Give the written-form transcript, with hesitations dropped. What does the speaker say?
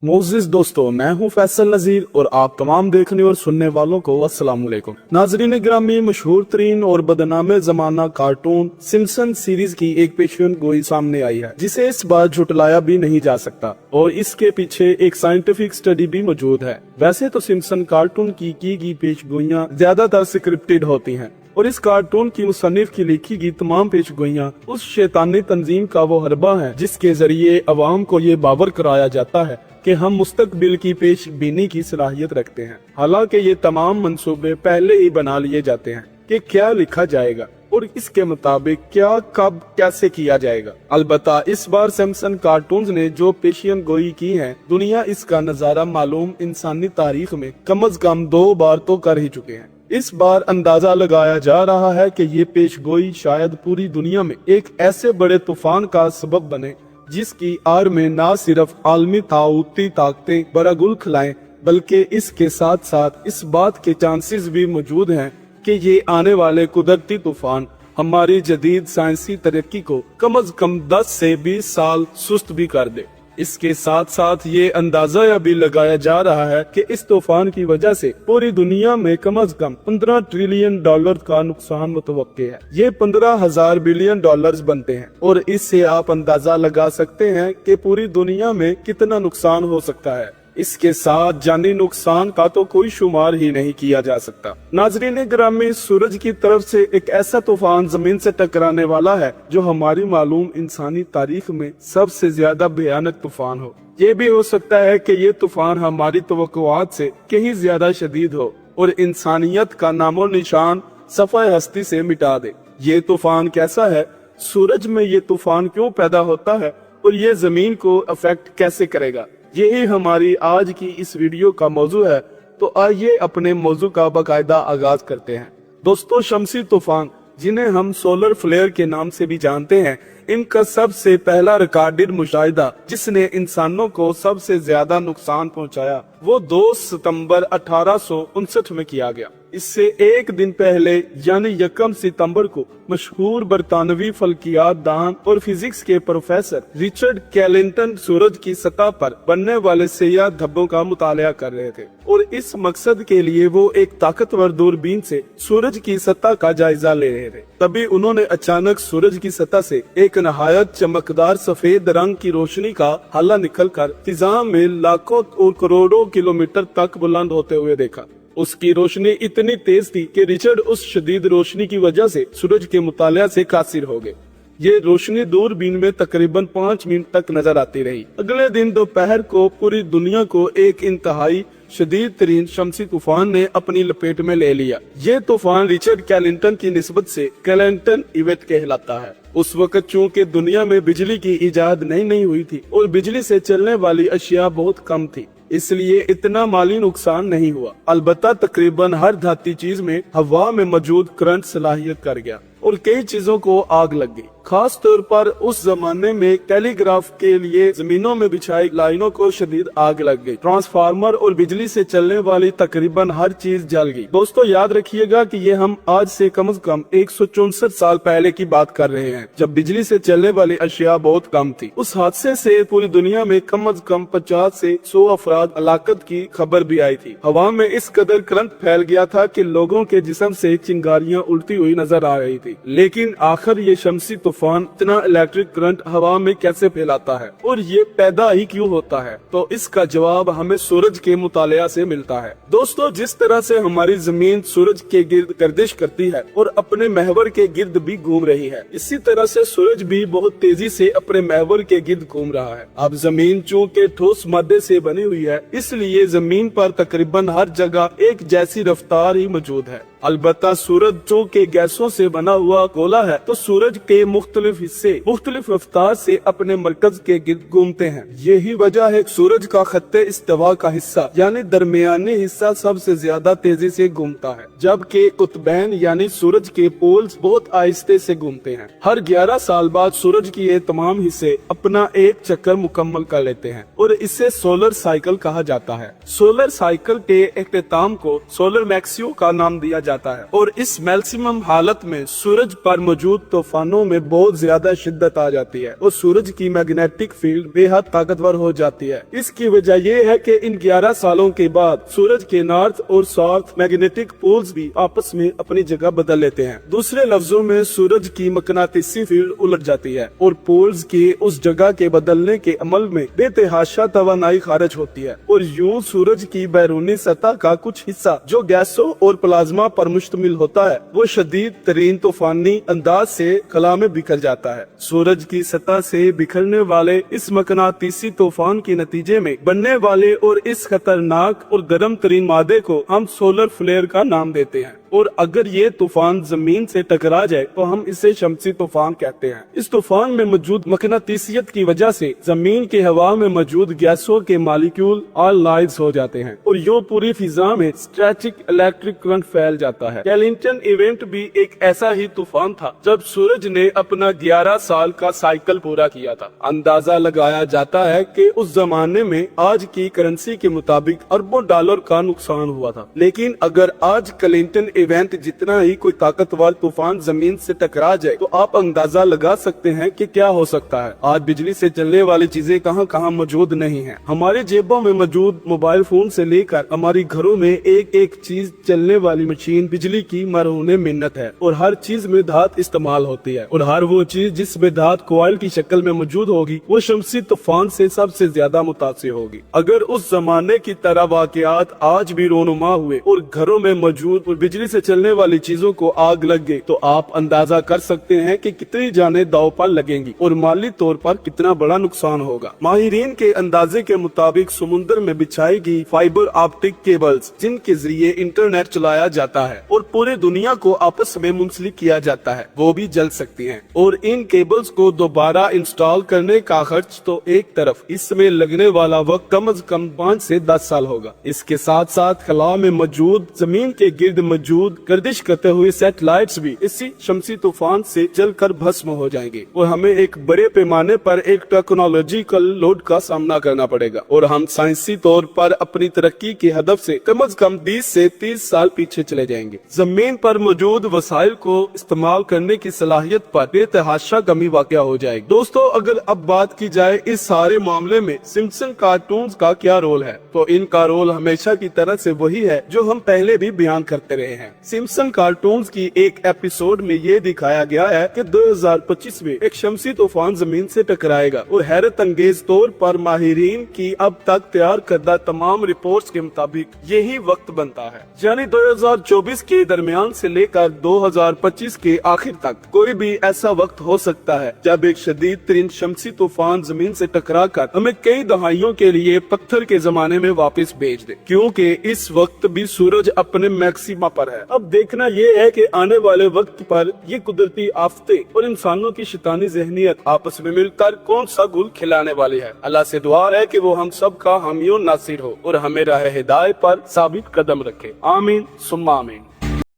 मोज़िज़ दोस्तों, मैं हूं फैसल नज़ीर और आप तमाम देखने और सुनने वालों को अस्सलाम वालेकुम। नाज़रीन ग्रामी, मशहूर तरीन और बदनामे ज़माना कार्टून सिम्पसन सीरीज की एक पेशन गोई सामने आई है जिसे इस बार झुटलाया भी नहीं जा सकता और इसके पीछे एक साइंटिफिक स्टडी भी मौजूद है। वैसे तो सिम्पसन कार्टून की गई पेशगोइयां ज्यादातर स्क्रिप्टेड होती हैं और इस कार्टून की मुसन्निफ की लिखी गई तमाम पेशगोइयां उस शैतानी तंजीम का वो हरबा है जिसके जरिए अवाम को ये बावर कराया जाता है कि हम मुस्तकबिल की पेशबीनी की सलाहियत रखते हैं। हालांकि ये तमाम मंसूबे पहले ही बना लिए जाते हैं कि क्या लिखा जाएगा और इसके मुताबिक क्या कब कैसे किया जाएगा। अलबत्ता इस बार सैमसन कार्टून्स ने जो पेशियन गोई की है, दुनिया इसका नजारा मालूम इंसानी तारीख में कम अज कम 2 बार तो कर ही चुके हैं। इस बार अंदाजा लगाया जा रहा है कि ये पेशगोई शायद पूरी दुनिया में एक ऐसे बड़े तूफान का सबब बने जिसकी आड़ में न सिर्फ आलमी ताऊती ताकतें बरागुल खिलाएं बल्कि इसके साथ साथ इस बात के चांसेस भी मौजूद हैं कि ये आने वाले कुदरती तूफान हमारी जदीद साइंसी तरक्की को कम अज कम 10 से 20 साल सुस्त भी कर दे। इसके साथ साथ ये अंदाजा यह भी लगाया जा रहा है कि इस तूफान की वजह से पूरी दुनिया में कम अज कम 15 ट्रिलियन डॉलर का नुकसान मुतवक्के है। ये 15,000 बिलियन डॉलर्स बनते हैं और इससे आप अंदाजा लगा सकते हैं कि पूरी दुनिया में कितना नुकसान हो सकता है। इसके साथ जानी नुकसान का तो कोई शुमार ही नहीं किया जा सकता। नाजरीन ग्रामी, सूरज की तरफ से एक ऐसा तूफान जमीन से टकराने वाला है जो हमारी मालूम इंसानी तारीख में सबसे ज्यादा भयानक तूफान हो। ये भी हो सकता है कि ये तूफान हमारी तवक्कुआत से कहीं ज्यादा शदीद हो और इंसानियत का नामो निशान सफाए हस्ती से मिटा दे। ये तूफान कैसा है, सूरज में ये तूफान क्यों पैदा होता है और ये जमीन को अफेक्ट कैसे करेगा, यही हमारी आज की इस वीडियो का मौजू है। तो आइए अपने मौजू का बाकायदा आगाज करते हैं। दोस्तों, शमसी तूफान जिन्हें हम सोलर फ्लेयर के नाम से भी जानते हैं, इनका सबसे पहला रिकॉर्डेड मुशाहिदा जिसने इंसानों को सबसे ज्यादा नुकसान पहुंचाया वो 2 सितंबर 1859 में किया गया। इससे एक दिन पहले यानी 1 सितंबर को मशहूर बरतानवी फल्कियात दान और फिजिक्स के प्रोफेसर रिचर्ड कैलिंटन सूरज की सतह पर बनने वाले सयाह धब्बों का मुताला कर रहे थे और इस मकसद के लिए वो एक ताकतवर दूरबीन से सूरज की सतह का जायजा ले रहे थे। तभी उन्होंने अचानक सूरज की सतह से एक नहायत चमकदार सफेद रंग की रोशनी का हल्ला निकलकर फिजा में लाखों और करोड़ों किलोमीटर तक बुलंद होते हुए देखा। उसकी रोशनी इतनी तेज थी कि रिचर्ड उस शदीद रोशनी की वजह से सूरज के मुतालिया से कासिर हो गए। ये रोशनी दूरबीन में तकरीबन 5 मिनट तक नजर आती रही। अगले दिन दोपहर को पूरी दुनिया को एक इंतहाई शदीद तरीन शमसी तूफान ने अपनी लपेट में ले लिया। ये तूफान रिचर्ड कैलिंटन की निस्बत से कैलिंटन इवेंट कहलाता है। उस वक्त चूंकि दुनिया में बिजली की इजाद नहीं हुई थी और बिजली से चलने वाली अशिया बहुत कम थी, इसलिए इतना माली नुकसान नहीं हुआ। अलबत्ता तकरीबन हर धाती चीज में हवा में मौजूद करंट सलाहियत कर गया और कई चीजों को आग लग गई। खास तौर पर उस जमाने में टेलीग्राफ के लिए जमीनों में बिछाई लाइनों को शदीद आग लग गई। ट्रांसफार्मर और बिजली से चलने वाली तकरीबन हर चीज जल गई। दोस्तों, याद रखिएगा कि ये हम आज से कम से कम 164 साल पहले की बात कर रहे हैं, जब बिजली से चलने वाली अशिया बहुत कम थी। उस हादसे से पूरी दुनिया में कम से कम 50 से 100 अफराद हलाकत की खबर भी आई थी। हवा में इस कदर करंट फैल गया था कि लोगों के जिस्म से चिंगारियां उड़ती हुई नजर आ रही थी। लेकिन आखिर ये शमसी तूफान इतना इलेक्ट्रिक करंट हवा में कैसे फैलाता है और ये पैदा ही क्यों होता है? तो इसका जवाब हमें सूरज के मुतालिया से मिलता है। दोस्तों, जिस तरह से हमारी जमीन सूरज के गिर्द गर्दिश करती है और अपने महवर के गिर्द भी घूम रही है, इसी तरह से सूरज भी बहुत तेजी से अपने महवर के गिर्द घूम रहा है। अब जमीन चूँकि ठोस मादे से बनी हुई है, इसलिए जमीन पर तकरीबन हर जगह एक जैसी रफ्तार ही मौजूद है। अलबत्ता सूरज चूँकि गैसों से बना हुआ गोला है, तो सूरज के मुख्तलिफ हिस्से मुख्तलिफ रफ्तार से अपने मरकज के गिर्द घूमते हैं। यही वजह है सूरज का खत्ते इस्तिवा का हिस्सा यानी दरमियानी हिस्सा सबसे ज्यादा तेजी से घूमता है, जबकि कुतबैन यानी सूरज के पोल्स बहुत आहिस्ते से घूमते हैं। हर 11 साल बाद सूरज की ये तमाम हिस्से अपना एक चक्कर मुकम्मल कर लेते हैं और इसे सोलर साइकिल कहा जाता है। सोलर साइकिल के इख्तिताम को सोलर मैक्सियो का नाम दिया जाता जाता है और इस मैक्सिमम हालत में सूरज पर मौजूद तूफानों में बहुत ज्यादा शिद्दत आ जाती है और सूरज की मैग्नेटिक फील्ड बेहद ताकतवर हो जाती है। इसकी वजह यह है कि इन 11 सालों के बाद सूरज के नॉर्थ और साउथ मैग्नेटिक पोल्स भी आपस में अपनी जगह बदल लेते हैं। दूसरे लफ्जों में सूरज की मकनातीसी फील्ड उलट जाती है और पोल्स के उस जगह के बदलने के अमल में बेतहाशा तवानाई खारिज होती है और यूं सूरज की बैरूनी सतह का कुछ हिस्सा जो गैसों और प्लाज्मा पर मुश्तमिल होता है वो शदीद तरीन तूफानी अंदाज से खला में बिखर जाता है। सूरज की सतह से बिखरने वाले इस मकनातीसी तूफान के नतीजे में बनने वाले और इस खतरनाक और गर्म तरीन मादे को हम सोलर फ्लेयर का नाम देते हैं और अगर ये तूफान जमीन से टकरा जाए तो हम इसे शमसी तूफान कहते हैं। इस तूफान में मौजूद मकनातीसियत की वजह से जमीन की हवा में मौजूद गैसों के मॉलिक्यूल ऑलाइज हो जाते हैं और यूं पूरी फिजा में स्टैटिक इलेक्ट्रिक करंट फैल जाता है। कैलिंटन इवेंट भी एक ऐसा ही तूफान था जब सूरज ने अपना 11 साल का साइकिल पूरा किया था। अंदाजा लगाया जाता है कि उस जमाने में आज की करेंसी के मुताबिक अरबों डॉलर का नुकसान हुआ था, लेकिन अगर आज कैलिंटन इवेंट जितना ही कोई ताकतवर तूफान जमीन से टकरा जाए तो आप अंदाजा लगा सकते हैं कि क्या हो सकता है। आज बिजली से चलने वाली चीजें कहां कहां मौजूद नहीं है। हमारे जेबों में मौजूद मोबाइल फोन से लेकर हमारी घरों में एक एक चीज चलने वाली मशीन बिजली की मरहूने मिन्नत है और हर चीज में धात इस्तेमाल होती है और हर वो चीज जिसमें धात कोयल की शक्ल में मौजूद होगी वो शमसी तूफान से सबसे ज्यादा मुतासिर होगी। अगर उस जमाने की तरह वाकयात आज भी रोनुमा हुए और घरों में मौजूद और बिजली से चलने वाली चीजों को आग लग गई तो आप अंदाजा कर सकते हैं कि कितनी जानें दांव पर लगेंगी और माली तौर पर कितना बड़ा नुकसान होगा। माहिरीन के अंदाजे के मुताबिक समुद्र में बिछाई गई फाइबर ऑप्टिक केबल्स जिनके जरिए इंटरनेट चलाया जाता है और पूरे दुनिया को आपस में मुंसलिक किया जाता है वो भी जल सकती हैं और इन केबल्स को दोबारा इंस्टॉल करने का खर्च तो एक तरफ, इसमें लगने वाला वक्त कम से कम 5 से 10 साल होगा। इसके साथ साथ खला में मौजूद जमीन के गिर्द मौजूद गर्दिश करते हुए सैटेलाइट्स भी इसी शमसी तूफान से जलकर भस्म हो जाएंगे और हमें एक बड़े पैमाने पर एक टेक्नोलॉजिकल लोड का सामना करना पड़ेगा और हम साइंसी तौर पर अपनी तरक्की के हदफ से कम 20 से 30 साल पीछे चले जाएंगे। जमीन पर मौजूद वसाइल को इस्तेमाल करने की सलाहियत पर बेतहाशा कमी वाक़या हो जाएगी। दोस्तों, अगर अब बात की जाए इस सारे मामले में सिम्पसन कार्टून्स का क्या रोल है, तो इनका रोल हमेशा की तरह से वही है जो हम पहले भी बयान करते रहे हैं। सिम्पसन कार्टून्स की एक एपिसोड में ये दिखाया गया है कि 2025 में एक शमसी तूफान जमीन से टकराएगा और हैरत अंगेज तौर पर माहिरीन की अब तक तैयार करदा तमाम रिपोर्ट्स के मुताबिक यही वक्त बनता है, यानी 2024 के दरमियान से लेकर 2025 के आखिर तक कोई भी ऐसा वक्त हो सकता है जब एक शदीद तरीन शमसी तूफान जमीन से टकरा कर हमें कई दहाइयों के लिए पत्थर के जमाने में वापस भेज दे, क्योंकि इस वक्त भी सूरज अपने मैक्सिमा पर है। अब देखना ये है कि आने वाले वक्त पर ये कुदरती आफतें और इंसानों की शैतानी ज़हनियत आपस में मिलकर कौन सा गुल खिलाने वाली है। अल्लाह से दुआ है कि वो हम सब का हामी और नासिर हो और हमें राह हिदायत पर साबित कदम रखे। आमीन सुम्मा आमीन।